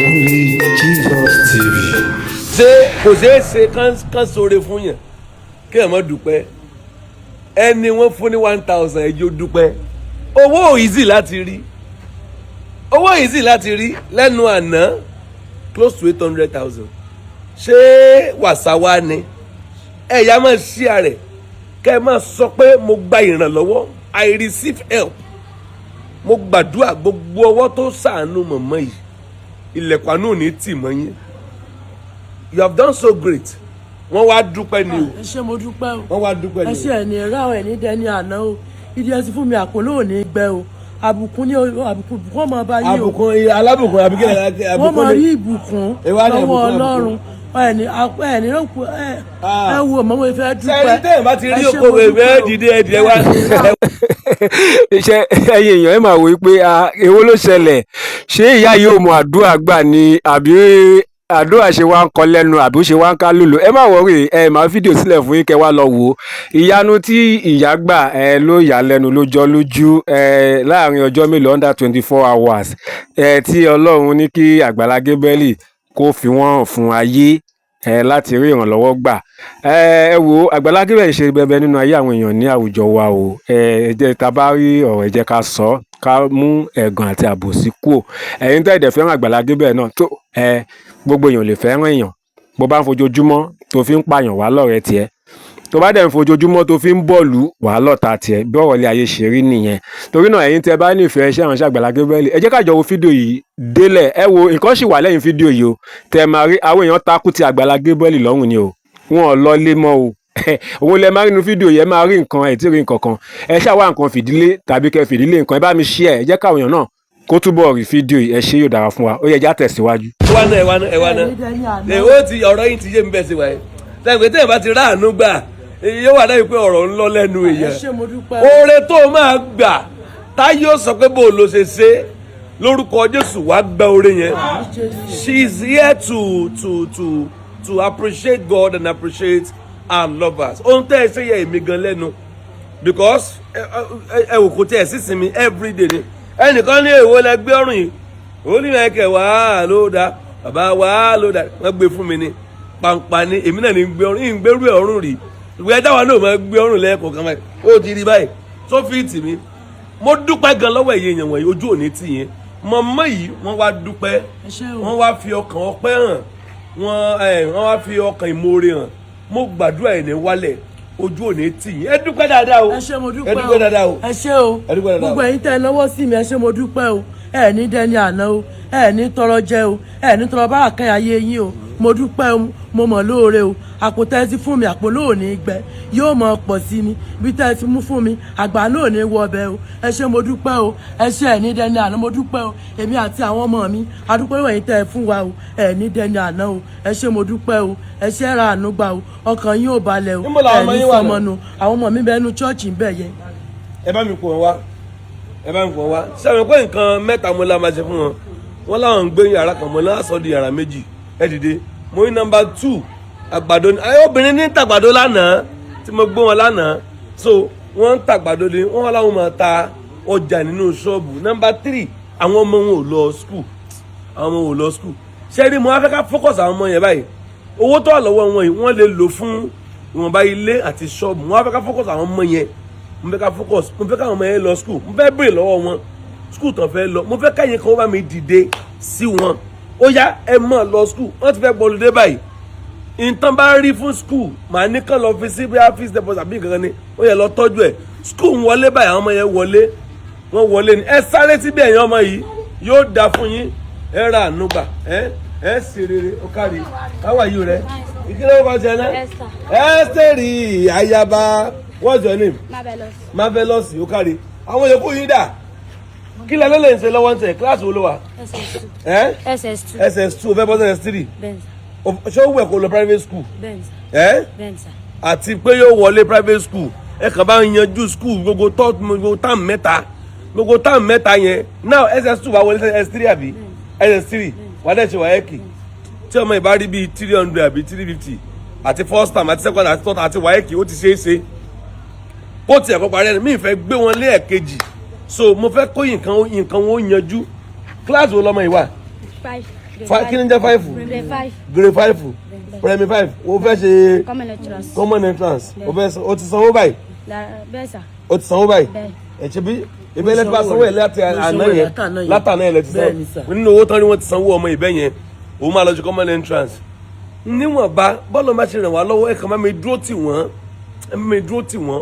Only Jesus TV. Ṣé kò ṣeé ṣe kán sóore fún yàn kí ẹ̀ mọ́ dúpẹ́ ẹni wọ́n fún ní 1000 ẹjọ́ dúpẹ́ owó easy láti rí lẹ́nu àná close to 800,000 ṣé wàsá wa ni ẹ̀yà máa ṣí àrẹ̀ kẹ́ ẹ máa sọ pé mo gba ìrànlọ́wọ́ I receive help mo gbàdúrà gbogbo ọwọ́ tó ṣàánú mọ̀mọ́ yìí ilẹ̀kùn àánú ò ní tì mọ́ yín you have done so great wọ́n wá dúpẹ́ ni o. ẹ ṣé mo dúpẹ́ o. wọ́n wá dúpẹ́ ni o. ẹ ṣé ẹni ẹ̀rọ ẹni dẹni àná o ìdí ẹsìn fún mi àpòlò ò ní gbẹ o àbùkún ní àbùkún wọ́n máa bá yí o. àbùkún alábùkún àbíkẹ́ àbùkún wọ́n máa rí ìbùkún lọ́wọ́ Ọlọ́run ẹni ẹ wo mọ́mọ́ ìfẹ́ dúpẹ́. sẹ́yìn tẹ́yìn bá ti rí okòwò ìwé dìde ẹ̀dẹ̀ wá. iṣẹ́ ẹ̀yin èèyàn ẹ máa wò ó pé èwo ló ṣẹlẹ̀ ṣé ìyá yìí ò mọ àdúrà gbà ni àbí àdúrà ṣe wá ń kọ lẹ́nu àbí ó ṣe wá ń ká lòlò ẹ má wọrí ẹ máa fídíò sílẹ̀ fún yín kẹ́ wá lọ wò ó ìyanu tí ìyá gbà ló yà lẹ́nu ló jọ lójú láàrin ọjọ́ mélòó under 24 hours tí Ọlọ́run ní kí Agbala Gabriel kó fi wọ́n fún ayé láti rí ìrànlọ́wọ́ gbà ẹ wo Agbala Gabriel ṣe bẹbẹ nínú ayé àwọn èèyàn ní àwùjọ wa o ẹ jẹ́ tá bá rí ọ̀rọ̀ ẹ jẹ́ ká sọ ká mú ẹ̀gàn àti àbòsí kúrò ẹ̀yin tẹ́ ẹ̀dẹ̀ fẹ́ràn Agbala Gabriel náà tó gbogbo èèyàn lè fẹ́ràn èèyàn bó bá ń fojoojúmọ́ tó fi ń pààyàn wá lọ́rẹ̀ẹ́ tiẹ̀ tó bá dẹ̀ ń fojoojúmọ́ tó fi ń bọ́ọ̀lù wà lọ́ta tiẹ̀ bí ọ̀rọ̀ ilé ayé ṣe rí nìyẹn torí náà ẹ̀yin tẹ́ bá nífẹ̀ẹ́ iṣẹ́ ìránṣẹ́ Agbala Gabriel ẹ jẹ́ ká jọ wo fídíò yìí délẹ̀ ẹ wo nǹkan sì wà lẹ́yìn fídíò yìí o tẹ́ máa rí àwọn èèyàn takú ti Agbala Gabriel lọ́rùn ni o wọn ò lọ lé mọ́ o òun lẹ máa rí inú fídíò yẹn máa rí nǹkan ẹ̀ tí rí nǹkan kan ẹ ṣàwá nǹkan fìdílé tàbí kẹ́ fìdílé nǹkan ẹ bá mi share ẹ jẹ́ káwọn èèyàn náà kó túbọ̀ rí fídíò yìí ẹ ṣe yóò dára fún wa ó yẹ já tẹ̀síwájú. ẹ wá náà ó ti ọ̀rọ̀ yìí ti yé mi bẹ́ẹ̀ sí wa yẹn tẹ̀gbẹ́ tẹ̀ bá ti ráàánú gbà yóò wà dábìí pé ọ̀rọ̀ ń lọ lẹ́nu èèyàn oore tó máa gbà táyé ó sọ pé bó ló ṣe ṣe lórúkọ Jésù wàá gba oore yẹn she is here to appreciate God and appreciate our lovers ohun tẹ́ ẹ ṣe yẹ èmi gan lẹ́nu because ẹ wò kò tẹ́ ẹ sísìn mi everyday ni ẹnìkan ní èwo lẹ gbé ọrùn yìí ó ní ẹkẹ wàá ló dá bàbá wàá ló dá wọn gbé fún mi ní pàǹpà ni èmi náà ní gbé ọrùn yìí ń gbérú ẹ ọrùn rí ìwé ẹjá wa náà máa gbé ọrùn lẹ́ẹ̀kọ̀ọ̀kan báyìí ó ti rí báyìí tó fi tì mí mo dúpẹ́ gan lọ́wọ́ èyí èèyàn wọ̀nyí ojú òní tì yẹn mọ̀mọ́ yìí wọ́n wá dúpẹ́ wọ́n wá fi ọkàn ọpẹ́ hàn wọ́n wá fi ọkàn ìmoore hàn mo gbàdúrà ẹ̀ ní wálẹ̀ ojú òní tì yín ẹ dúpẹ́ dáadáa o ẹ ṣé mo dúpẹ́ o ẹ ṣé o gbogbo ẹ̀yin tẹ́ ẹ lọ́wọ́ sí mi ẹ ṣé mo dúpẹ́ o ẹ ní dẹni àná o ẹ ní tọrọ jẹ o ẹ ní tọrọ bára kan ayé yín o mo dúpẹ́ o mo mọ̀ lóore o àpò tẹ́ ẹ ti fún mi àpò lóòní gbẹ yóò mọ̀ pọ̀ sí mi bí tẹ́ ẹ ti mú fún mi àgbà lóòní wọ ọbẹ̀ o ẹ ṣé mo dúpẹ́ o ẹ ṣé ẹ ní dẹni àná mo dúpẹ́ o èmi àti àwọn ọmọ mi adúpẹ́ lọ́wọ́ ẹ̀yin tẹ́ ẹ fún wa o ẹ ní dẹni àná o ẹ ṣé mo dúpẹ́ o ẹ ṣé ra àánú gbà o ọkàn yín ò balẹ̀ o ẹ ní sọmọ nu àwọn ọmọ mi bẹ nu chọ́ọ̀chì ń bẹ̀ yẹn. ẹ bá mi pọ̀ wá sẹ́wọ̀n pé nǹkan mẹ́ta mo la máa ṣe fún wọn láwọn ń gbé yàrá kan mọ́ náà sọ di yàrá méjì ẹ dìde mo ní number 2 àgbàdo ni obìnrin ní tàgbàdo lánàá tí mo gbé wọn lánàá so wọ́n ń tàgbàdo ni wọ́n láwọn máa ta ọjà nínú ṣọ́ọ̀bù number 3 àwọn ọmọ wọn ò lọ school ṣé rí mo wá fẹ́ ká focus àwọn ọmọ yẹn báyìí owó tó wà lọ́wọ́ wọn yìí wọ́n lè lò fún ìwọ̀nba ilé àti ṣọ́ọ̀bù mo wá fẹ́ ká focus àwọn ọmọ yẹn mo fẹ́ káwọn ọmọ yẹn lọ school mo fẹ́ béèrè lọ́wọ́ wọn school tán fẹ́ lọ mo fẹ́ káyìn kan bá mi dìde sí wọn ó yá ẹ mọ̀ lọ school wọ́n ti fẹ́ gbọ́lódé báyìí nǹkan bá rí fún school màá ní kán lọ fi sí bí office deposit àbí nǹkan kan ni ó yẹ lọ tọ́jú ẹ̀ school ń wọlé báyìí àwọn ọmọ yẹn wọ́n wọlé ni ẹ sáré síbi ẹ̀yìn ọmọ yìí yóò dáa fún yín ẹ ra àánú gbà ẹ sì rere ó kárí káwá yìí rẹ ìkílẹ̀ ó kọ́ jẹ náà Ẹ́sítérì ayaba what's your name? Marvelous ó kárí àwọn yòókù yín dà kí lẹ lè ṣe lọ́wọ́ ń tẹ̀ kíláàsì wo ló wà? SS2 ó fẹ́ bọ́ sí SS3 ṣé ó wẹ̀ kó lọ private school àti pé yóò wọlé private school ẹ kàn bá ń yanjú school gbogbo táàmù mẹ́ta yẹn now SS2 wà wọlé SS3 àbí SS3 wà dẹ̀ ṣe wà ẹ́kì tí ọmọ ìbá rí bíi 300 àbí 350 àti first time àti second àti third àti wà ẹ́kì ó ti ṣeé ṣe ó ti ẹ̀kọ́ parí ẹni mi fẹ́ gbé wọn lé ẹ̀kejì so mo fẹ́ kó nǹkan wọn yanjú kíláàsì wo lọ́mọ ìwà Kini jẹ́ 5. Grade 5. Primary 5. O fẹ́ ṣe common entrance. O ti sanwó báyìí. O ti sanwó báyìí. Ẹ ṣe bí ibẹ̀ lẹ́tí bá sanwó ẹ̀ láti àná yẹn látàná yẹn lẹ́tí sanwó. Nínú owó tán ni wọ́n ti sanwó ọmọ ìbẹ́ yẹn. Òun máa lọ ṣe common entrance. Níwọ̀nba bọ́ọ̀lù máa ṣe ràn wá lọ́wọ́ ẹ̀ kàn máa mi dúró tì wọ́n.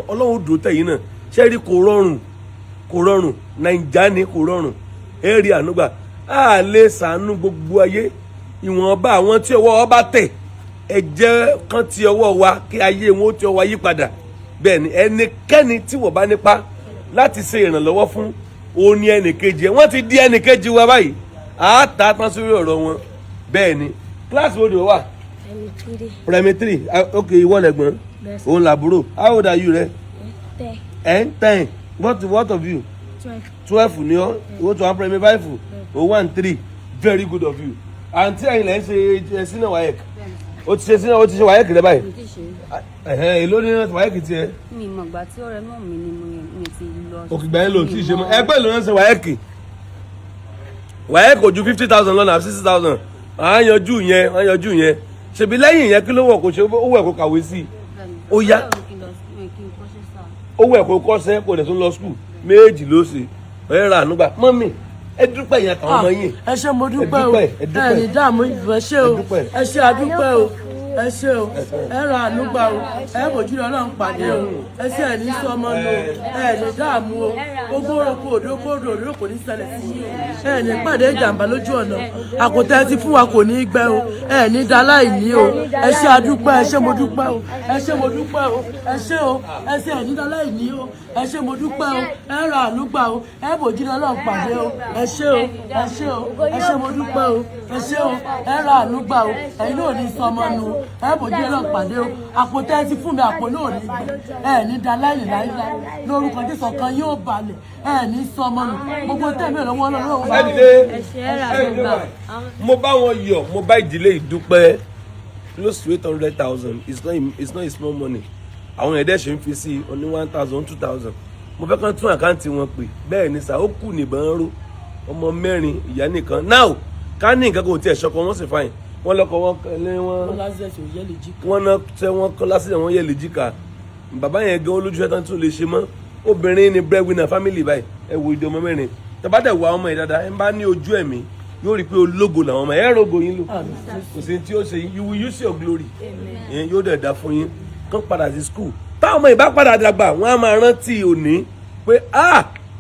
Ọlọ́run dúró tẹ̀yìn náà. Ṣé rí kò rọrùn Nàìjíríà ni kò rọrùn. Ẹ rí ànúgbà. A lè ṣàánú gbogbo ayé. Ìwọ̀nba àwọn tí ọwọ́ ọba tẹ̀. Ẹ jẹ́ kán ti ọwọ́ wa kí ayé wọn ó ti ọwọ́ yí padà. Bẹ́ẹ̀ ni ẹnikẹ́ni tí wọ́n bá nípa láti ṣe ìrànlọ́wọ́ fún òun ni ẹnìkejì ẹ̀ wọ́n ti di ẹnìkejì wa báyìí àá ta tán sórí ọ̀rọ̀ wọn bẹ́ẹ̀ ni kíláàsì wo ni o wà. Primary 3 ok ìwọ lẹ̀gbọ́n òun làbúrò how old are you rẹ. 10 what of you. 12 ni ọ ìwọ tó wà primary 5 o 1 3 very good of you àǹtí ẹ̀yin lẹ́yìn ṣe sínú WAEC o ti ṣe WAEC rẹ báyìí èló ní WAEC tiẹ̀. mi mọ̀ gbà tí ọ̀rẹ́ mọ̀ mi ni mo ti lọ. òkìgbà yẹn lò tí ì ṣe mọ́ ẹgbẹ́ ìlú náà ṣe WAEC kò ju 50,000 lọ́nà àbí 60,000 à ń yanjú yẹn ṣèbí lẹ́yìn yẹn kí ló wọ̀ kó ṣe owó ẹ̀ kó kàwé sí i ó yá owó ẹ̀ kó kọ́ṣẹ́ kó dẹ̀ tún lọ skul méjì ló ṣe ẹ̀ rà ànúgbà mọ́mì ẹ dúpẹ́ yẹn àtàwọn ọmọ yìí. ẹ ṣé mo dúpẹ́ o ẹ ní dààmú ìfẹ́ ṣé o ẹ ṣé àdúpẹ́ o ẹ ṣé o ẹ ra ànúgbà o ẹ bòjú Ọlọ́run pàdé o ẹ ṣé ẹ ní sọmọ lò ẹ ní dààmú o gbogbo orúkọ òdòkóòdò òdòdó kò ní ṣẹlẹ̀ sí yín o ẹ ní pàdé ìjàmbá lójú ọ̀nà àkótẹ́ ti fún wa kò ní gbẹ o ẹ ní daláìní o ẹ ṣé àdúpẹ́ ẹ ṣé mo dúpẹ́ o ẹ ṣé mo dúpẹ́ o ẹ ṣé o ẹ ṣé ẹ ní daláìní o ẹ ṣé mo dúpẹ́ o ẹ ra ànúgbà o ẹ bòjú Ọlọ́run pàdé o ẹ ṣé o ẹ ṣé o ẹ ṣé mo dúpẹ́ o ẹ ṣé o ẹ ra ànúgbà o ẹ̀yin náà ní sọmọ nu ẹ bòjú Ọlọ́run pàdé o àpótẹ́ ti fún mi àpò náà ní ẹ ní daláìní láíláí lórúkọ Jésù kan yóò balẹ̀ ẹ ní sọmọ nù gbogbo tẹ̀mí lọ́wọ́ lọ́wọ́ wa. mo bá wọn yọ̀ mo bá ìdílé ìdúpẹ́ close to 800,000 it's not a small money àwọn ẹ̀dẹ́ ṣe ń fi sí oní 1,000 2,000 mo fẹ́ kàn tún àkáǹtì wọn pè bẹ́ẹ̀ ni sà ó kù nìbọn ró ọmọ mẹ́rin ìyá nìkan now ká ní nǹkan kò tiẹ̀ ṣọkọ wọn sì fàyìn wọn lọkọ wọn lé wọn náà tẹ wọn kọ lásìkò wọn yẹ lè jìkà bàbá yẹn gan olójú ẹtàn tó lè ṣe mọ́ obìnrin ni breadwinner family báyìí ẹ wo ìdí ọmọ mẹ́rin tàbátẹ̀ wọ àwọn ọmọ yìí dáadáa ẹ bá ní ojú ẹ̀mí yóò rí i pé ológo làwọn ọmọ ẹ rògo yín lò kò sí tí ó ṣe you will use your glory yóò dẹ̀ dá fún yín kán padà sí school táwọn ọmọ yìí bá padà dàgbà wọn á máa rántí òní pé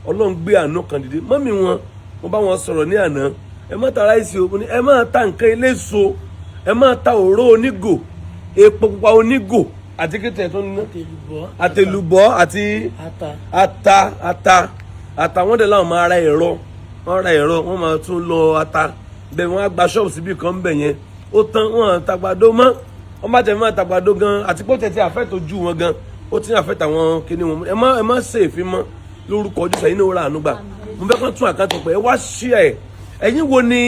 Ọlọ́run gbé àánú kan dìde mọ́mì wọn mo bá wọn sọ̀rọ̀ ní àná ẹ má ta ráìsì o ẹ má ta nǹkan eléso ẹ má ta òró onígò epo pupa onígò àti kété tó ní àtẹlùbọ́ àti ata wọ́n dẹ̀ láwọn máa ra ẹ̀rọ wọ́n máa tún lọ ata bẹ́ẹ̀ wọ́n á gba ṣọ́ọ̀bù síbi kan bẹ̀ yẹn ó tán wọ́n tàgbàdo mọ́ wọ́n bá tẹ̀ máa tàgbàdo gan àti pé ó tẹ̀ tí àfẹ́ tó ju wọn gan ó ti ń àfẹ́ tàwọn kíní wọn ẹ má ṣe èéfín mọ́ lórúkọ Jésù ẹ̀yin náà rà àánú gbà mo fẹ́ kàn tún àkáǹtì pé ẹ wá ṣí ẹ̀ ẹ̀yin wo ni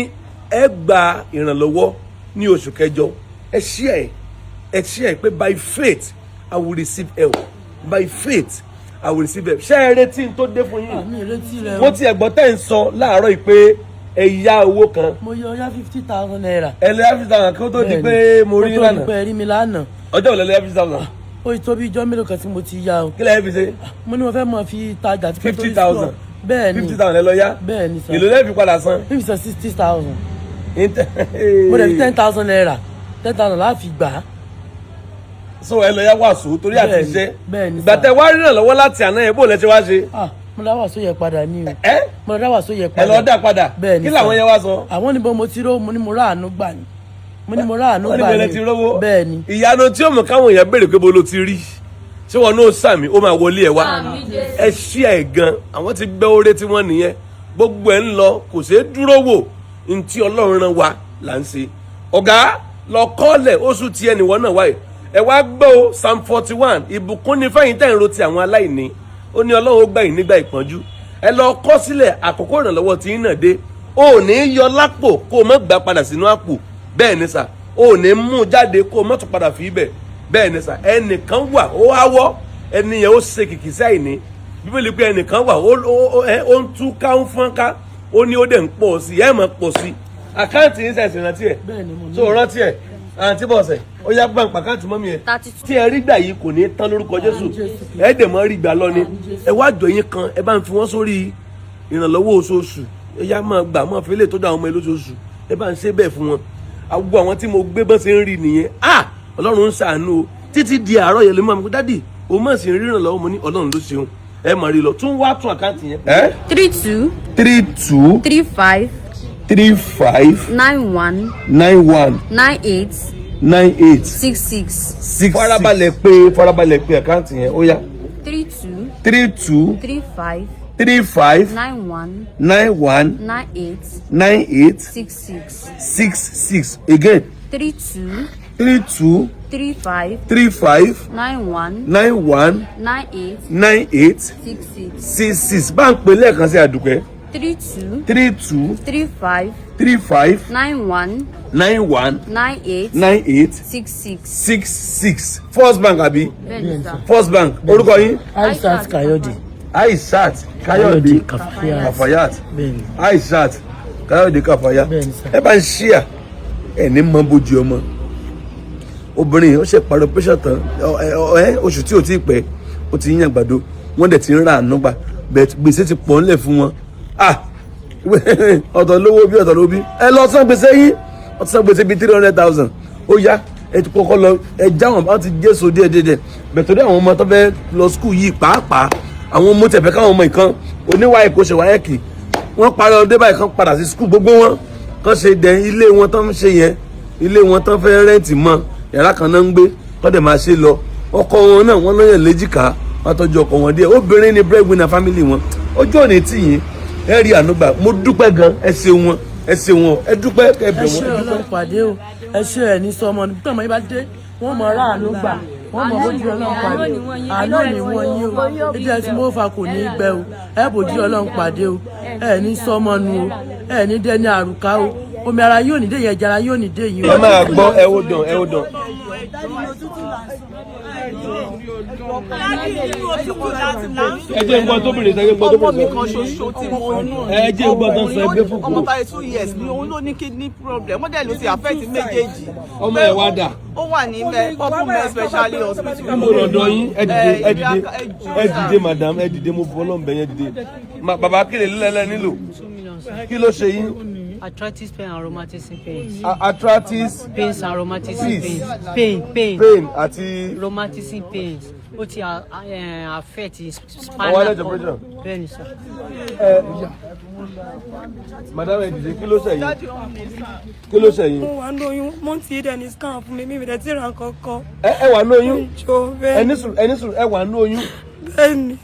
ẹ gba ìrànlọ́wọ́ ní oṣù kẹjọ ẹ ṣí ẹ̀ pé by faith I will receive help by faith I will receive help ṣé ẹ retí n tó dé fún yín mo ti ẹ̀gbọ́n tẹ̀ ń sọ láàárọ̀ yìí pé ẹ yá owó kan. mo yọ 50,000 naira. ẹ lè 50,000 kí ó tó di pé mo rí lánàá. kó tó di pé rí mi lánàá. ọjọ́ òlẹ̀ lè 50,000. ó tó bí ijọ́ mélòó kan tí mo ti yá o. kí lẹ́yìn fi ṣe. mo ní mo fẹ́ mọ fi tajà. 50,000. bẹ́ẹ̀ ni 50,000 lẹ lọ yá. bẹ́ẹ̀ ni sir. èlò lẹ́yìn fi padà san. mi fi san 60,000. mo dẹ̀ fi 10,000 naira 10,000 láti gbà á. so ẹ lọ yá wàásù torí àti iṣẹ́. bẹ́ẹ̀ ni sir. ìgbà tẹ wá rí náà lọ́wọ́ láti àná yẹn bó lẹ ṣe wá ṣe. mo dá wàásù yẹ padà ní o. mo dá wàásù yẹ ẹ padà. lọ dá padà. bẹ́ẹ̀ ni kí làwọn yẹn wá sọ. àwọn níbo mo ti ró mo ní mo rà àánú gbà ni. mo ní mo rà àánú gbà ni. wọ́n ní bẹ̀rẹ̀ ti rówó. bẹ́ẹ̀ ni. ìyanu tí ó mọ̀ káwọn èèyàn béèrè pé bó ló ti rí ṣé wọn náà sàmì ó máa wọlé ẹ wá ẹ ṣí ẹ gan àwọn ti gbẹ́ oore tí wọ́n nìyẹn gbogbo ẹ ń lọ kò ṣeé dúró wò ní tí Ọlọ́run rán wa là ń ṣe ọ̀gá lọ kọ́lẹ̀ oṣù tí ẹnìwọ́n náà wáyé ẹ wá gbọ́ o Psalm 41 ìbùkún ní fẹ́yìn tẹ̀ ń ro ti àwọn aláìní ó ní Ọlọ́run ó gbà yín nígbà ìpọ́njú ẹ lọ kọ́ sílẹ̀ àkókò ìrànlọ́wọ́ tí yín náà dé o ò ní yọ lápò kó o má gbà padà sínú àpò bẹ́ẹ̀ ni sà o ò ní mú jáde kó o má tún padà fi ibẹ̀ bẹ́ẹ̀ ni sà ẹnìkan wà ó áwọ́ ẹni yẹn ó ṣe kìkì sí àìní Bíbélì pé ẹnìkan wà ó ń tú ká ń fọ́n ká ó ní ó dẹ̀ ń pọ̀ sí ẹ̀ mọ̀ pọ̀ sí àkáǹtì yín sẹ̀sìn rántí ẹ̀ so rántí ẹ̀ àǹtí bọ̀sẹ̀ ó yá bá ń pàkáǹtì mọ́mí ẹ̀ tí ẹ rí gbà yìí kò ní tán lórúkọ Jésù ẹ dẹ̀ mọ́ rí gbà lọ ni ẹ wá jọ yín kan ẹ bá ń fi wọ́n sórí ìrànlọ́wọ́ oṣooṣù ẹ yá máa gbà máa fi lè tó dá àwọn ọmọ ẹ lóṣooṣù ẹ bá ń ṣe bẹ́ẹ̀ fún wọn gbogbo àwọn tí mo gbé bọ́n ṣe ń rí nìyẹn Ọlọ́run ń ṣàánú o títí di àárọ̀ yẹn lè máa mú dádì o máa sì ń rí ìrànlọ́wọ́ mo ní Ọlọ́run ló ṣeun ẹ máa rí lọ tún wá tún àkáǹtì yẹn. 32 35 91 98 66 farabalẹ̀ pé àkáǹtì yẹn ó yá. 32 35 91 98 66 again. 32 35 91 98 66 bá ń pè lẹ́ẹ̀kan sí Àdùkẹ́. 32 35 91 98 66 First Bank àbí First Bank orúkọ yín. Aishat Kayode. Aishat Kayode Kafayat Aishat Kayode Kafayat ẹ bá ń ṣíà ẹ ní mọ bójú ọmọ obìnrin ó ṣe parí operation tán oṣù tí ò tí ì pẹ́ ó ti yíyan àgbàdo wọ́n dẹ̀ ti ń ra àánú gbà bẹ́ẹ̀ gbèsè ti pọ̀ ńlẹ̀ fún wọn ọ̀tọ̀ lówó bí ọ̀tọ̀ lówó bí ẹ lọ san gbèsè yín wọ́n ti san gbèsè bíi 300,000 ó yá ẹ ti kọ́kọ́ lọ ẹ já wọn bá ti jésù díẹ̀ bẹ́ẹ̀ torí àwọn ọmọ tó fẹ́ lọ skul yìí pàápàá àwọn ọmọ tẹ̀fẹ́ káwọn ọmọ ìkan oníwà èkó ṣe wáyé kì wọ́n parí ọdún báyìí kan padà sí skul gbogbo wọn kan ṣe dẹ̀ ilé wọn tán ń ṣe yẹn ilé wọn tán fẹ́ rẹ́ǹtì mọ́ yàrá kan náà ń gbé wọ́n dẹ̀ máa ṣe lọ ọkọ wọn náà wọ́n lọ́yàn léjìká wọ́n tọ́jú ọkọ wọn díẹ̀ obìnrin ni breadwinner family wọn ọjọ́ òní tì yín ẹ rí ànúgbà mo dúpẹ́ gan ẹ ṣeun wọn ẹ dúpẹ́ ẹ bẹ̀ wọ́n. ẹ ṣe Ọlọ́run pàdé o ẹ ṣe ẹ ní sọmọ níbi tọ́mọ yín bá dé wọ́n mọ̀ ọ́rá ànúgbà wọ́n mọ̀ bójú Ọlọ́run pàdé àánú ni wọ́n yín o ìdí ẹ tí mo fà kò ní gbẹ o ẹ bójú Ọlọ́run pàdé o ẹ ní sọmọ nu o ẹ ní dẹni àrùká o omi ara yóò ní dé yẹn jara yóò ní dé yín o. ẹ máa gbọ́ ẹ ó dàn. ẹ jẹ́ ń gbọ́ tó bèrè sẹ́yìn gbọ́ tó bèrè sọ. ọmọ mi kan ṣoṣo tí mo ní. ẹ jẹ́ ń gbọ́ tó ń sọ ẹgbẹ́ fún ọmọ báyìí 2 years ni òun ló ní kidney problem wọ́n dẹ̀ ló ti affect méjèèjì. ọmọ ẹ̀ wá dà. ó wà ní purple men specially hospital. mo lọ́dọ̀ yín ẹ dìde madam ẹ dìde mo fọlọ́ ń bẹ̀ yẹn dìde. bàbá kílè lílẹ̀ nílò kí ló ṣe yín. Arthritis, pain, and rheumatism pains. Arthritis, pains and rheumatism pains. Pain àti rheumatism pains. Ó ti affect ọwọ́ spinal alẹ́ cord. depression. Bẹ́ẹ̀ni sir. Madam ẹ dìde kí ló ṣe yín. Kí ló ṣe yín. mo wà lóyún mo ti dẹ̀ ní scan fún mi mi ìrẹ̀ tí ra kankan. ẹ wà ní oyún. ìjọ bẹ́ẹ̀ ẹni sùn ẹ wà ní oyún. bẹ́ẹ̀ ni.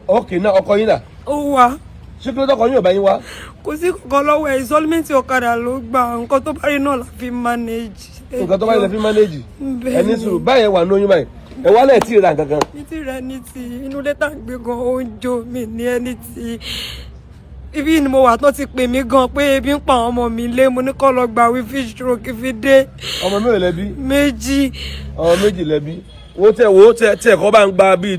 ok náà ọkọ yín dà. ó wà. ṣé kí ló tọkọ yín ò bá yín wá. kò sí kankan lọ́wọ́ ẹ̀ ìsọ́límẹ́ǹtì ọ̀kadà ló gbà nǹkan tó bá rí náà la fi manage. nǹkan tó bá yẹ lè fi manage. Bẹ́ẹ̀ ẹni ni. sùn báyẹn wà ní oyún báyìí ẹ wá lẹ́ẹ̀ tí ì ra nǹkan kan. ní ti rẹ ní ti inú lẹ́tà gbé gan oúnjẹ mi ní ẹni tí ibi ni mo wà tó ti pè mí gan pé ebi ń pa àwọn ọmọ mi lé mo ní kó lọ gba wífí stroke fi dé. ọmọ mélòó lẹbi. méjì. ọmọ méjì lẹbi wo tẹ ẹ̀kọ́ bá ń gba bíi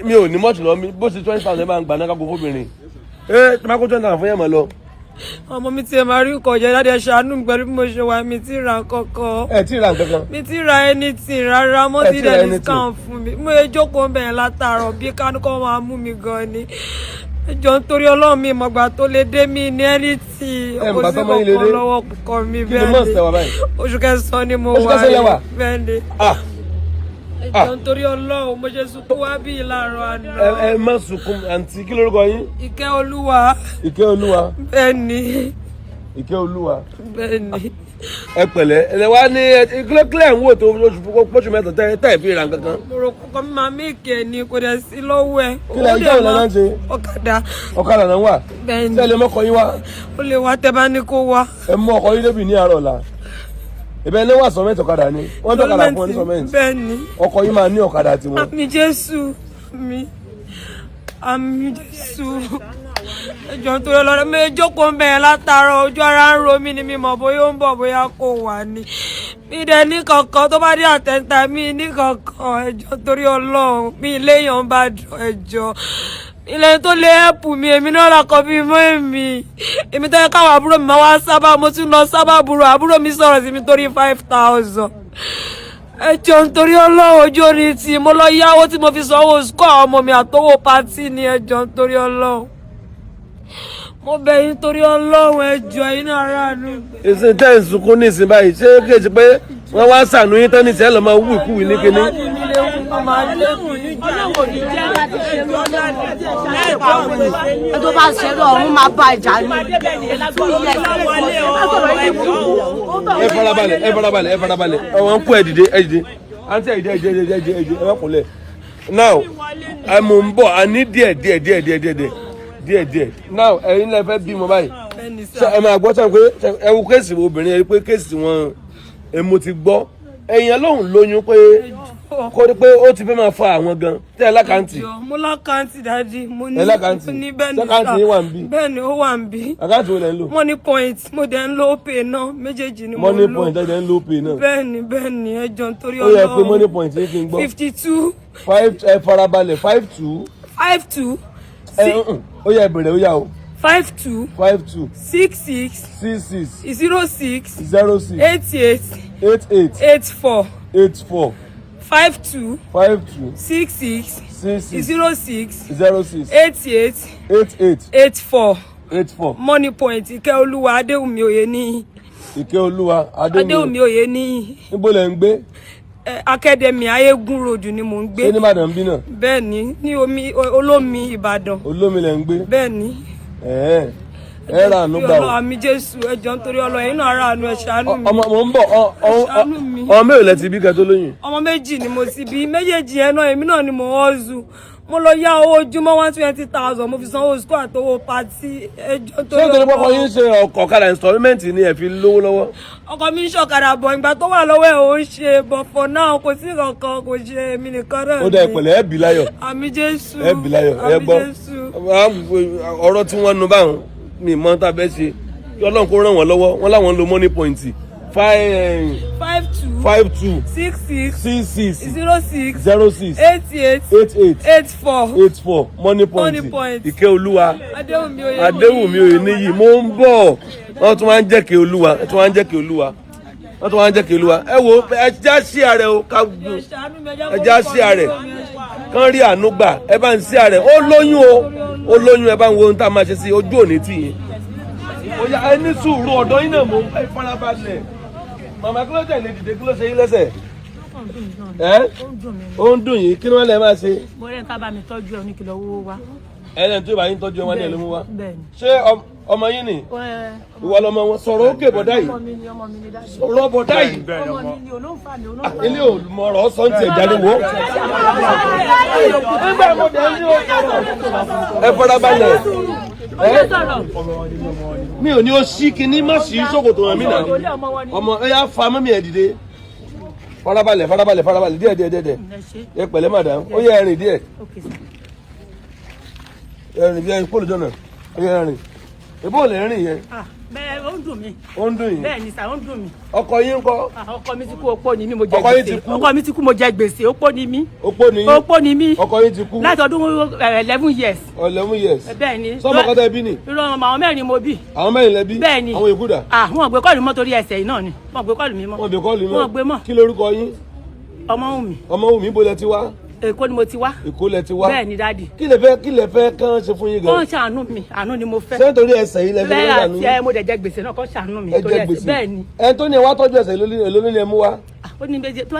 mi ò ní mọ́tò lọ mi bó ṣe 20,000 bá ń gbà náà kágo fóbìnrin tí máa kó 20,000 fún yẹn mọ́ lọ. ọmọ mi ti máa rí nǹkan jẹ dáadé ṣàánú mi pẹ̀lú bí mo ṣe wà mí ti ra kankan. ẹ tí ì ra nǹkan kan. mi ti ra anything rárá mo ti dẹ̀ ní scan fún mi mo yẹ jókòó bẹ̀rẹ̀ látàárọ̀ bí kánú kọ́ máa mú mi gan ni ẹjọ́ nítorí ọlọ́run mi ìmọ̀gbà tó lè dé mi ní ẹni tí kò sí kankan lọ́wọ́ kọ̀ọ̀kan mi bẹ́ẹ̀ ni oṣù kẹsàn-án ni mo wà bẹ́ẹ̀ ni ẹjọ́ nítorí ọlọ́run mo ṣe sunkún wá bí ìlàrọ̀ àná. ẹ má sunkún àǹtí kí lórúkọ yín. Ìkẹ́ Olúwa. Ìkẹ́ Olúwa. bẹ́ẹ̀ ni. Ìkẹ́ Olúwa. bẹ́ẹ̀ ni. ẹ pẹ̀lẹ́ ẹ wá ní kílẹ̀ ń wò tó oṣù mẹ́ta tẹ́ ẹ̀ fi ra kankan. mo rò kọ́kọ́ mi máa méèkì ẹ̀ ni kò dẹ̀ sí lọ́wọ́ ẹ̀. kílẹ̀ ìjọ ìlànà náà ń ṣe. ọ̀kadà náà wà. bẹ́ẹ̀ ni. tẹ́lẹ̀ mọ́kọ yín wá. ó lè wá tẹ́ bá ní kó wá. ẹ mú ọkọ yín débi ní àárọ̀ ọ̀la. ìbẹ̀ ní wà sọ́mẹ́ntì ọ̀kadà ni wọ́n tó ọ̀kadà fún ọ ní sọ́mẹ́ntì. bẹ́ẹ̀ ni. ọkọ yín máa ní ọ̀kadà tiwọn. àmì Jésù mi àmì Jésù ẹjọ́ tó lọ lọ́dọ̀ mi jókòó ń bẹ̀rẹ̀ látàárọ̀ ojú ara ń ro mí ni mi mọ̀ bóyá ó ń bọ̀ bóyá kò wà ní mi dẹ̀ ní kankan tó bá dé àtẹ̀ǹtà mi ní kankan ẹjọ́ torí Ọlọ́run mi léèyàn bá dùn ẹjọ́ ilẹ̀ tó lè ẹ̀pù mi èmi náà là kọ́ bí mọ́ èmi tó yẹ káwọn àbúrò mi máa wá sábà mo tún lọ sábà àbúrò mi sọ̀rọ̀ sí mi torí 5,000 ẹ jọ̀ọ́ nítorí Ọlọ́run ojú orin tí mo lọ yáwó tí mo fi sanwó sukọ àwọn ọmọ mi àtọwọ́ pátì ni ẹ jọ̀ọ́ nítorí Ọlọ́run mo bẹ̀ yín torí Ọlọ́run ẹ jọ̀ọ́ yín náà ránu. ìsìn tẹ́ ń sunkún ní ìsìn báyìí ṣé kéèjì pé wọ́n wá sànú yín tán ní ìsìn ẹ̀ lọ́ máa wú ìkúwì ní kinní. tó bá ṣẹlẹ̀ ọ̀hún máa bá ìjà ní. ẹ farabalẹ̀ ọ̀wọ́n kú ẹ dìde àǹtí ẹ dìde ẹ wá kúnlẹ̀. now mo ń bọ̀ a ní díẹ̀ now ẹ̀yin lẹ fẹ́ bímọ báyìí ẹ máa gbọ́ sọ pé ẹ wo kéèsì obìnrin ẹ pé kéèsì wọn mo ti gbọ́ ẹ̀yin lóhùn lóyún pé kó rí pé ó ti fẹ́ máa fa àwọn gan tẹ́ ẹ lákàntì. mo lákàntì dájú mo ní bẹ́ẹ̀ ní sákàntì yín wà ń bí. bẹ́ẹ̀ ni ó wà ń bí. àkáǹtì wo lẹ ń lò. money point mo dẹ̀ ń lo pay náà méjèèjì ni mo ń lò. money point ẹ dẹ̀ ń lo pay náà. bẹ́ẹ̀ ni ẹ jọ̀ọ́ nítorí Ọlọ́run. ó yẹ pé money point yín kí n gbọ́. 52. 5 ẹ farabalẹ̀ 52. 52. ó yẹ ìbẹ̀rẹ̀ ó yà o. 52. 52. 66. 66. 06. 06. 88. 88. 84. 84. 52. 52. 66. 66. 06. 06. 88. 88. 84. 84. money point Ìkẹ́olúwa Adéwùmí Oyèníyì. Ìkẹ́olúwa Adéwùmí Oyèníyì. níbo lẹ ń gbé. Academy Ayégún road ni mò ń gbé. ṣé ní Ìbàdàn bí náà. bẹ́ẹ̀ ni ní olómi Ìbàdàn. olómi lẹ ń gbé. bẹ́ẹ̀ ni. ẹ ra àánú gbà o. àmì Jésù ẹ jọ̀ọ́ nítorí Ọlọ́run yín náà ra àánú ẹ ṣàánú mi. ọmọ mo ń bọ̀ ṣàánú mi. ọmọ mélòó lẹ ti bí kẹ́ tó lóyún. ọmọ méjì ni mo sì bí méjèèjì yẹn náà èmi náà ni mo hustle mo lọ yá owó ojúmọ́ 120,000 mo fi sanwó school àtowó pati ẹjọ́ tó lọ. ṣé nítorí pọ́pọ́ yín ṣe ọ̀kadà installment ni ẹ fi lówó lọ́wọ́. ọkọ mi ń ṣọ̀kadà bọ̀ ìgbà tó wà lọ́wọ́ ẹ̀ ò ń ṣe but for now kò sí kankan kò ṣe èmi nìkan náà. ó dá ìpẹ̀lẹ́ ẹ bí láyọ̀. àmì Jésù ẹ bí láyọ̀ ẹ gbọ́ ọ̀rọ̀ tí wọ́n nu báwọn mi mọ́ tá a bẹ́ ṣe kí Ọlọ́run kó ràn wọ́n lọ́wọ́ wọ́n láwọn ń lo money point 52 66 66 06 06 88 84 money point Ìkẹ́olúwa Adéwùmí Oyèníyì mo ń bọ̀ wọ́n tún wá ń jẹ́ Ìkẹ́olúwa ẹ wo ẹ já sí ààrẹ o ká gùn ẹ já sí ààrẹ kán rí àánú gbà ẹ bá ń sí ààrẹ ó lóyún ẹ bá ń wo ohun tá a máa ṣe sí ojú òní tì yín ó yá ẹ ní sùúrù ọ̀dọ́ yín náà mò ń fẹ́ farabalẹ̀ màmá kí ló tẹ̀lé dìde kí ló ṣe yín lẹ́sẹ̀ ó ń dùn yín kí ló lè máa ṣe. mo rẹ̀ ń ká bá mi tọ́jú ẹ oníkìlọ̀ owó wa. ẹlẹ́ni tó bá yín tọ́jú ọmọdé ló mú wa. bẹ́ẹ̀ni. ṣé ọmọ yín ni ìwọ lọmọ wọn sọ̀rọ̀ òkè bọ̀dá yìí sọ̀rọ̀ bọ̀dá yìí ilé olùmọ̀rọ̀ sọ́ǹtì ẹ̀jáde wo. ẹ farabalẹ̀ mi ò ní o ṣí kinní má sí ṣòkòtò hàn mí náà ọmọ ẹ yá fa mọ́mí ẹ̀ dìde farabalẹ̀ díẹ̀ ẹ pẹ̀lẹ́ madam ó yẹ ẹ̀rìn díẹ̀ ẹ̀rìn díẹ̀ pọ́lù jọ̀nà ó yẹ ẹ̀rìn ìbò lè rìn yẹn. bẹ́ẹ̀ ó ń dùn mí. ó ń dùn yín. bẹ́ẹ̀ ni sà ó ń dùn mí. ọkọ yín ńkọ́. ọkọ mi ti kú opó ni mí mo jẹ ọkọ yín ti gbèsè kú. ọkọ mi ti kú mo jẹ gbèsè opó ni mí. opó ni yín. opó ni mí. ọkọ yín ti kú. láti ọdún 11 years. 11 years. bẹ́ẹ̀ ni. sọmọ kọtà ẹbí ni. irọ́ àwọn mẹ́rin mo bí. àwọn mẹ́rin lẹ bí. bẹ́ẹ̀ ni. àwọn yòókù dà. wọn gbé kọ́ọ̀lù mọ́ torí ẹsẹ̀ yìí náà ni wọn gbé kọ́ọ̀lù mi mọ́. wọn gbé kọ́ọ̀lù mọ́. wọn gbé mọ́. kí lorúkọ yín. Ọmọwùmí. Ọmọwùmí bó lẹ ti wá. Èkó ni mo ti wá. Èkó lẹ ti wá. Bẹ́ẹ̀ ni dáàdì. kí lẹ fẹ́ kán ṣe fún yín gan. kán ṣàánú mi àánú ni mo fẹ́. ṣé nítorí ẹsẹ̀ yìí lẹ fi ń rà ní. bẹ́ẹ̀ àti mo dẹ̀ jẹ gbèsè náà kán ṣàánú mi. ẹ jẹ gbèsè bẹ́ẹ̀ ni. ẹ tó ní ẹ wá tọ́jú ẹsẹ̀ lónìí ẹ mú wá. ó ní méje tó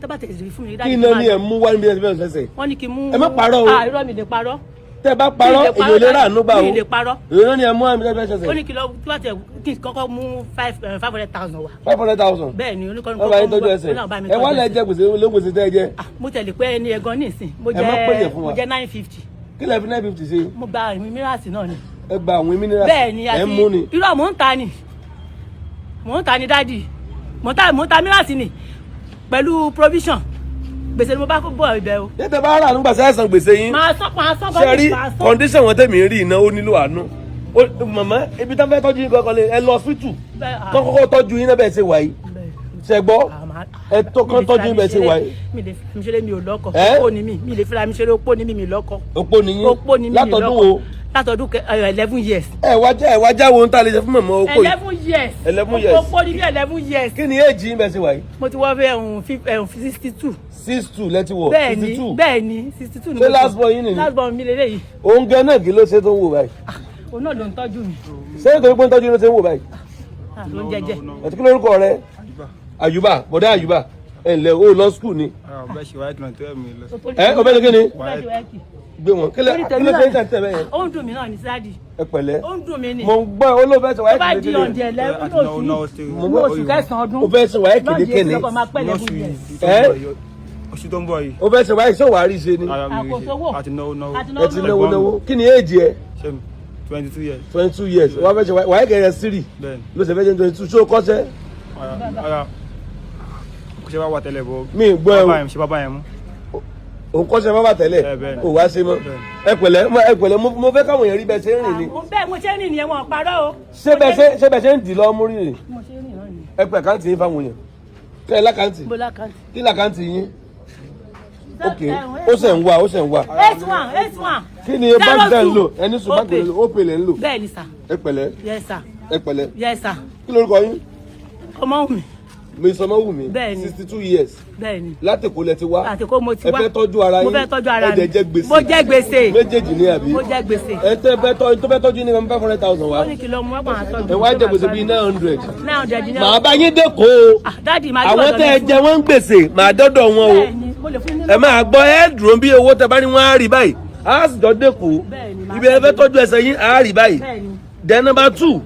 bá tẹ̀sí fún mi. kí iná ni ẹ mú wá níbi ẹsẹ̀ fẹsẹ̀. wọ́n ní kí n mú. ẹ má parọ́ o. irọ́ mi lè parọ́. tẹ bá parọ́ èyí ò lè rà ànúgbà o. mi lè parọ́. èyí ni ẹ mú àmì ẹsẹ̀ fẹsẹ̀. ó ní kí lọ tí wàá tẹ kí n kọ́kọ́ mú 500,000 wá. 500,000. bẹ́ẹ̀ ni oníkọ́ni kọ́kọ́ mú bá ẹ wá lẹ jẹ gbèsè olóògbèsè tẹ ẹ jẹ. mo tẹ̀lé pé ẹni ẹ̀gan nísìn mo jẹ́ 950. kí lẹ fi 950 ṣe. mo gba àwọn mírasì náà ni. ẹ gba àwọn mírasì. bẹ́ẹ̀ ni ẹ mú ni. irọ́ mò ń ta ni dádì mò ń ta mírasì ni pẹ̀lú provision gbèsè ni mo bá kó bọ̀ ibẹ̀ o. yẹ́tẹ̀ bá rà nígbà sẹ́sàn gbèsè yín. máa sán ṣe rí condition wọn tẹ̀mí rí iná ó nílò àánú. màmá ibi tá fẹ́ tọ́jú yín kankan lè ẹ lọ hospital kọ́kọ́ tọ́jú yín náà bẹ́ẹ̀ ṣe wà yìí. ṣe gbọ́ ẹ tó kán tọ́jú ibẹ̀ ṣe wáyé. mi lè fi mi ṣeré mi ò lọ́kọ opó ni mi lè fira mi ṣeré opó ni mi lọ́kọ. opó ni yín látọdún wo. látọdún 11 years. ẹ wá jáwọ́ ohun tá a lè ṣe fún mọ̀mọ́ opó yìí. 11 years. 11 years. opó ni bí 11 years. kí ni èjì ibẹ̀ ṣe wáyé. mo ti wọ́ fẹ́ 62. 62 lẹ́tí wọ̀ 62. bẹ́ẹ̀ni 62 ni mo ṣé last born yín nìyí. last born mi lélẹ́yìí. òun gan náà kí ló ṣe tó ń wò báyìí. òun náà ló ń tọ́jú mi. ṣé nítorí pé ń tọ́jú ló ṣe ń wò báyìí. ló ń jẹjẹ. àti kí lórúkọ rẹ. Àyùbá bọ̀dá Àyùbá ẹ ǹlẹ́ o lọ skul ni. ọbẹ̀ ni kí ni. gbé wọn kí ló ṣe ń tẹ̀ bẹ́ẹ̀ yẹn. ó ń dùn mí náà ní sáàdì. ẹ pẹ̀lẹ́. ó ń dùn mí ni. mo ń gbọ́ olóòfẹ́ sọ wáyé kéde. tó bá di ọ̀dẹ̀ lẹ́kùn oṣù kẹsàn-án ọdún. o fẹ́ sọ wáyé kéde kéde. oṣù tó ń bọ̀ yìí. o fẹ́ sọ wáyé sọ wàá rí ṣe ni. àkóso àti náwó. ẹ ti náwó. kí ni éèjì ẹ. 22 years. 22 years wàá fẹ́ sọ wáyé kẹrẹ sírì. ló ṣe fẹ́ jẹ́ 22 ṣó kọ́sẹ́. ṣe bá wà tẹ́lẹ̀ bọ́. mi gbọ́ ẹ o ṣe bá bá yẹn mú. òun kọ́sẹ́ bá wà tẹ́lẹ̀ o wá ṣe mọ́. ẹ pẹ̀lẹ́ mo fẹ́ káwọn èèyàn rí bẹ́ẹ̀ ṣe ń rìn ni. bẹ́ẹ̀ mo ṣe ń rìn nìyẹn wọn parọ́ o. ṣé bẹ́ẹ̀ ṣe ń dì lọ mú rìn. mo ṣe ń rìn náà ni. ẹ pẹ̀ káǹtì yín fáwọn èèyàn. kẹ́ ẹ lákàǹtì. mo lákàǹtì. kí lákàǹtì yín. ok ó ṣe ń wá. 81. kí ni báńkì tẹ̀ ń lò ẹni sùn báńkì lè lò ó pè lè ń lò. bẹ́ẹ̀ ni sà. ẹ pẹ̀lẹ́. yes sà. ẹ pẹ̀lẹ́. yes sà. kí lórúkọ yín. Ọmọwùmí. mi sọmọ wù mí. bẹ́ẹ̀ni 62 years. bẹ́ẹ̀ni. látẹ̀kọ́ lẹ ti wá. látẹ̀kọ́ mo ti wá. ẹ fẹ́ tọ́jú ara yín. mo fẹ́ tọ́jú ara mi. ẹ jẹ gbèsè. mo jẹ gbèsè. méjèèjì ní àbí. mo jẹ gbèsè. ẹ tó fẹ́ tọ́jú ní 500,000 wá. ó ní kìlọ̀ mú ọgbọ̀n àtọ́jú. ẹ wá jẹ gbèsè bíi 900. 900 ní. màá bá yín dẹ́kọ̀ o. dáàdì máa àwọn tẹ́ ẹ jẹ wọ́n ń gbèsè màá dọ́dọ̀ wọn o. ẹ máa gbọ́ ẹ dùn bí owó tẹ bá ní wọ́n á rí báyìí á sì jọ dẹ́kọ̀ ibi ẹ fẹ́ tọ́jú ẹsẹ̀ yín á rí báyìí. then number 2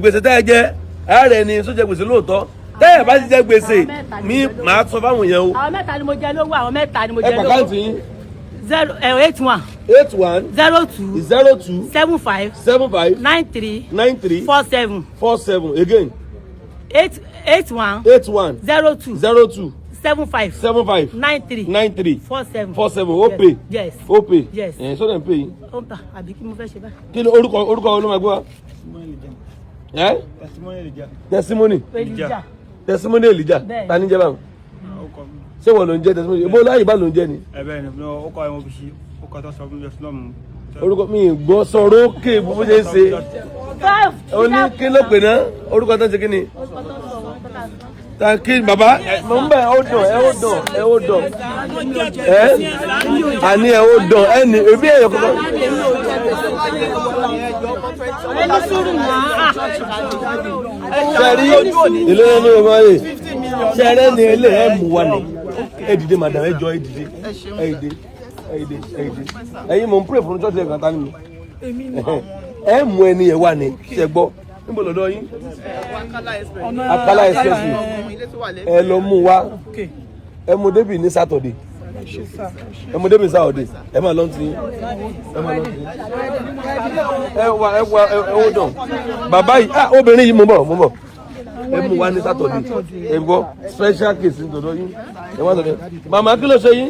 gbèsè tẹ́ ẹ jẹ ààrẹ ni sójà gbèsè lóòótọ́ tẹ́yẹ̀ bá ti jẹ gbèsè mi máa sọ fáwọn èèyàn o. àwọn mẹ́ta ni mo jẹ lówó àwọn mẹ́ta ni mo jẹ lówó. ẹ pàkáǹtì yín. 81. 81. 02. 02. 75. 75. 93. 93. 47. 47 again. 81. 81. 02. 02. 75. 75. 93. 93. 47. 47 ó pè. yes. ó pè. yes. sọ́dọ̀ ń pè yín. ó ń tà àbí kí mo fẹ́ ṣe báyìí. kí ni orúkọ olómọgbé wa. testimony. testimony Elijah ta ni jẹ́ báwọn. ṣé wọn ló ń jẹ́ testimony ibo láyé bá ló ń jẹ́ ni. ẹ bẹ́ẹ̀ ni ó kọ́ ẹ mo fi ṣe ó kọ́ tó sọ fún mi lọ́sùn náà mu. orúkọ mi gbọ́ sọ̀rọ̀ òkè bó ṣe ń ṣe ó ní kí ló pè náà orúkọ tó ń ṣe kí ni. kí bàbá mo ń bẹ ẹ ó dùn ẹ àní ẹ ó dùn ẹ ní ebi ẹyọ kọkọ. sẹ́rí ilé ní ọmọ rẹ̀ sẹ́rẹ́ ni ilé ẹ̀ mú wa ní ẹ dìde madam ẹ jọ ẹ dìde ẹ̀yin mò ń pray fún church ẹ̀ka tani mi ẹ mú ẹni ẹ wà ní ṣẹ gbọ́ níbo lọ́dọ̀ yín Agbala Express ẹ lọ mú wa ẹ mú débi ní Saturday ẹ mú débi Saturday ẹ máa lọ sí ẹ wò dàn bàbá yìí obìnrin yìí mo bọ̀ ẹ mú wa ní Saturday ẹ gbọ́ special case nítorí yín ẹ wá sọ̀rọ̀ màmá kí ló ṣe yín.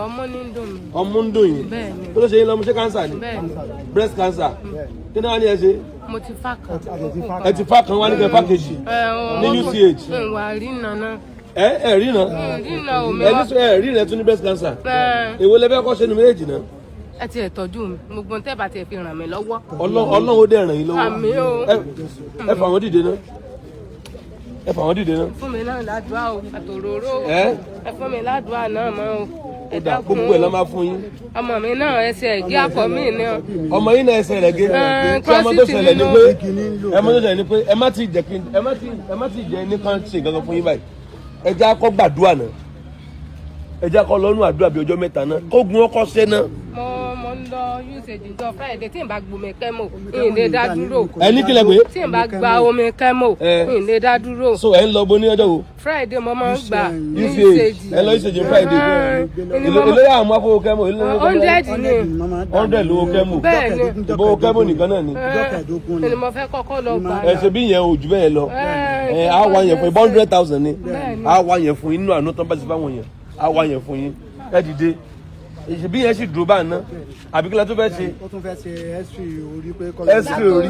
ọmọ ní ń dùn mí. ọmọ ń dùn yín kí ló ṣe yín lọ́mú ṣé cancer ni breast cancer kí ni wọ́n á ní ẹ ṣe. mo ti fa kan. ẹ ti fa kan wá ní kẹ fa kejì ní UCH. ìwà rí nànà. ẹ rí nà. rí nà omi wa. ẹ rí nà tún ní breast cancer. èwo lẹ fẹ́ kọ́ ṣe nu méjèèjì náà. ẹ ti ẹ̀ tọ́jú mi gbogbo tẹ́ bá ti fi ràn mí lọ́wọ́. Ọlọ́run ó dẹ̀ ràn yín lọ́wọ́. àmì o. ẹ fà wọ́n dìde náà. ẹ fà wọ́n dìde náà. fún mi náà ládùúgbà o àtòróró o. ẹ fún mi ládùúgbà náà mọ́ o. ó dà gbogbo ẹ̀ lọ́ máa fún yín. ọmọ mi náà ẹsẹ̀ ẹ̀gí àpọ̀ mi náà. ọmọ yín náà ẹsẹ̀ rẹ̀ gé. tí ọmọ tó ṣẹlẹ̀ ni pé ẹ má ti jẹ́ nìkan ṣe nǹkan fún yín báyìí ẹ jẹ́ akọ́ gbàdúrà náà ẹ jẹ́ akọ́ lọ́nù àdúrà bíi ọjọ́ mẹ́ta náà kó gun ọkọ̀ ṣẹ́ náà. mo ń lọ usage jọ Friday tí n bá gbomi kẹ́mò n lè dá dúró. ẹ ní kílẹ̀ pé. tí n bá gba omi kẹ́mò n lè dá dúró. so ẹ ń lọ bo ní ọjọ́ wo. Friday mo máa ń gbà ní usage. ẹ lọ usage Friday. èlò yà mú afọwọ́ kẹ́mò. 100 ni. 100 lówó kẹ́mò. bẹ́ẹ̀ni. ìbówó kẹ́mò nìkan náà ni. ni mo fẹ́ kọ́kọ́ lọ gbà. ẹ ṣe bí yẹn o jù bẹ́ẹ̀ lọ. a wá yẹn fún 100,000 ni. a wá yẹn fún inú àánú tán bá ti fáwọn yẹn a wá yẹn fún yín ẹ dìde bí yẹn sì dúró bá ná àbí kí la tó fẹ́ ṣe. ó tún fẹ́ ṣe x-ray orí pé kọ́lá. x-ray orí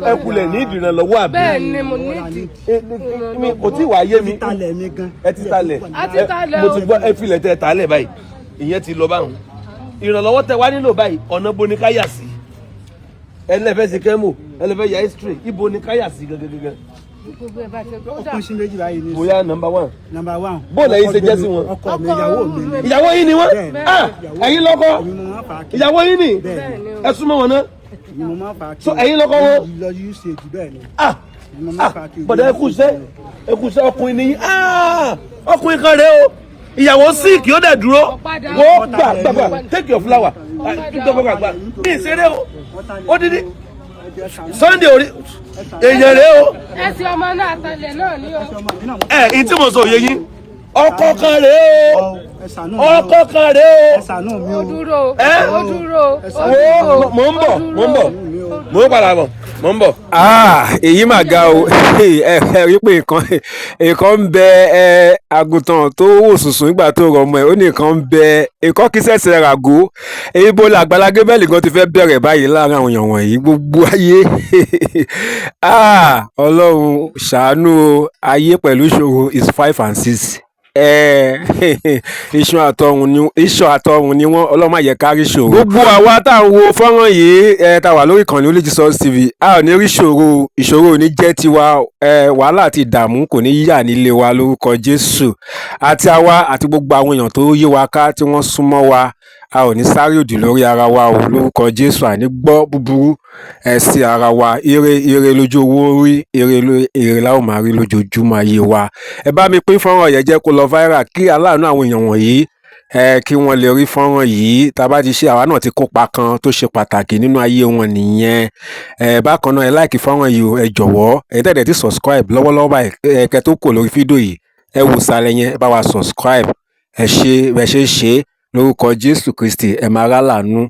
ẹ kulẹ̀ ní ìdìrànlọ́wọ́ àbí. bẹ́ẹ̀ ni mo ní mi kò tí ì wá yé mi. ẹ ti talẹ̀ mo ti gbọ́ ẹ filẹ̀ tẹ talẹ̀ báyìí ìyẹn ti lọ báwọn ìrànlọ́wọ́ tẹ wá nílò báyìí ọ̀nà bo ni ká yà sí ẹlẹ́fẹ́ ṣe kẹ́mò ẹlẹ́fẹ́ yà x-ray ibo ni ká yà sí gẹ́gẹ́gẹ́. ọkùnrin sí méjì báyìí ní. bóyá number one. number one. bóòlù ẹ̀yin ṣe jẹ́ sí wọn. ọkọ mi ìyàwó mi. ìyàwó yín ni wọ́n. ẹ̀yin lọ́kọ ìyàwó yín ni ẹ súnmọ́ wọn náà. so ẹ̀yin lọ́kọ wọn. lọ usage bẹ́ẹ̀ ni. bọ̀dọ̀ ẹkùṣẹ́ ọkùnrin nìyí ọkùnrin kan rèé o ìyàwó sick yóò dẹ̀ dúró wọ́n gbà take your flower gbà bí ìṣeré o ó dídí Sunday orí èèyàn rèé o. ẹsẹ̀ ọmọ náà tẹ̀lé náà ní o. ẹ tí mo sọ òye yín ọkọ kan rèé o ọkọ kan rèé o. ó dúró ó dúró mo ń bọ̀ mo ń padà bọ̀ mo ń bọ̀. èyí mà ga o ẹ rí pé nǹkan ń bẹ àgùntàn tó wò sùnsùn nígbà tó rọ ọmọ ẹ ó ní nǹkan ń bẹ nǹkan kí sẹ̀sẹ̀ ràgó èyí bó la Agbala Gabriel gan ti fẹ́ bẹ̀rẹ̀ báyìí láàrin àwọn èèyàn wọ̀nyí gbogbo ayé Ọlọ́run ṣàánú ayé pẹ̀lú ìṣòro is 5 and 6 iṣan àtọrun ni wọn ọlọ́mọ àyẹ kárí ṣòro. gbogbo àwa tá à ń wo fọ́nrán yìí tá a wà lórí ìkànnì Lojiji TV a ò ní rí ìṣòro ò ní jẹ́ tiwa wàhálà àti ìdààmú kò ní yà nílé wa lórúkọ Jésù àti àwa àti gbogbo àwọn èèyàn tó yí wa ká tí wọ́n súnmọ́ wa a ò ní sáré òdì lórí ara wa o lórúkọ Jésù àní gbọ́ búburú sí ara wa ire lójú owó rí ire la ó máa rí lójoojúmọ́ ayé wa. ẹ bá mi pín fọ́nrán yẹn jẹ́ kó lọ viral kí aláàánú àwọn èèyàn wọ̀nyí kí wọ́n lè rí fọ́nrán yìí tá a bá ti ṣe àwa náà ti kópa kan tó ṣe pàtàkì nínú ayé wọn nìyẹn. bákan náà ẹ láìkí fọ́nrán yìí ẹ jọ̀wọ́ ẹ tẹ̀lé ti subscribe lọ́wọ́lọ́wọ́ báyìí kẹ́ tó kò lórí fídíò yìí ẹ wò sálẹ̀ yẹn ẹ bá wa subscribe ẹ ṣe bẹ́ẹ̀ ṣe lórúkọ Jésù Kristi ẹ máa rá láàánú